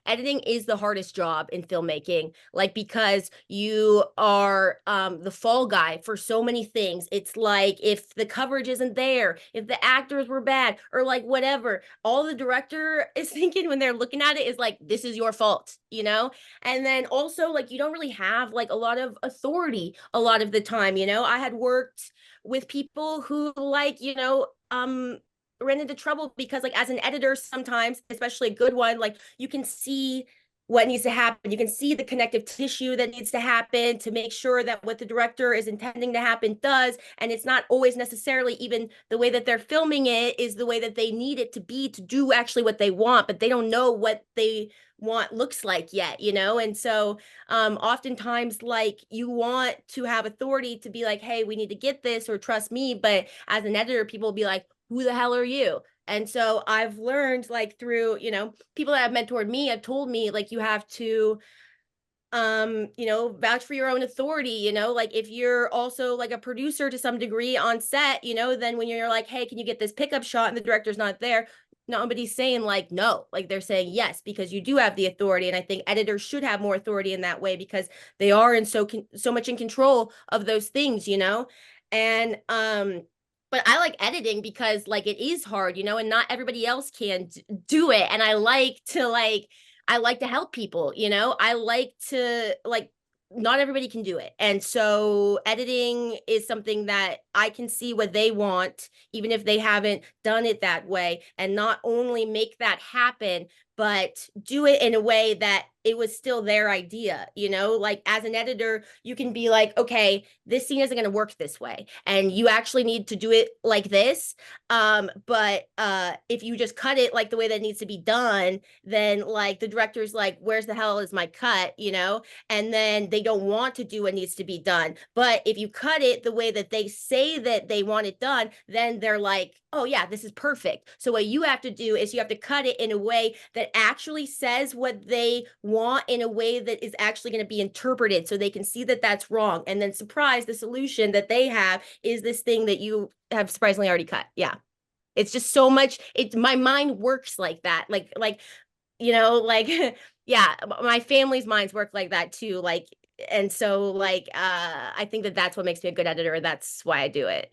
editing is the hardest job in filmmaking, like because you are the fall guy for so many things. It's like if the coverage isn't there, if the actors were bad, or like whatever, all the director is thinking when they're looking at it is like, this is your fault, you know? And then also, like, you don't really have like a lot of authority a lot of the time, you know? I had worked with people who, like, ran into trouble because, like, as an editor, sometimes, especially a good one, like, you can see what needs to happen. You can see the connective tissue that needs to happen to make sure that what the director is intending to happen does. And it's not always necessarily even the way that they're filming it is the way that they need it to be to do actually what they want, but they don't know what they want looks like yet, you know? And so oftentimes, like, you want to have authority to be like, hey, we need to get this, or trust me. But as an editor, people will be like, who the hell are you? And so I've learned, like, through, people that have mentored me have told me, like, you have to vouch for your own authority, like if you're also like a producer to some degree on set, then when you're like, hey, can you get this pickup shot and the director's not there, nobody's saying like no, like they're saying yes, because you do have the authority. And I think editors should have more authority in that way because they are in so much in control of those things, and but I like editing because, like, it is hard, and not everybody else can do it. And I like to help people, I like to, like, not everybody can do it. And so editing is something that I can see what they want, even if they haven't done it that way, and not only make that happen, but do it in a way that it was still their idea, like as an editor, you can be like, okay, this scene isn't going to work this way. And you actually need to do it like this. But if you just cut it like the way that needs to be done, then like the director's like, where's the hell is my cut, and then they don't want to do what needs to be done. But if you cut it the way that they say that they want it done, then they're like, oh yeah, this is perfect. So what you have to do is you have to cut it in a way that actually says what they want in a way that is actually going to be interpreted so they can see that that's wrong. And then surprise, the solution that they have is this thing that you have surprisingly already cut. Yeah. It's just so much. It's my mind works like that. Like, yeah, my family's minds work like that too. And so, like, I think that that's what makes me a good editor. That's why I do it,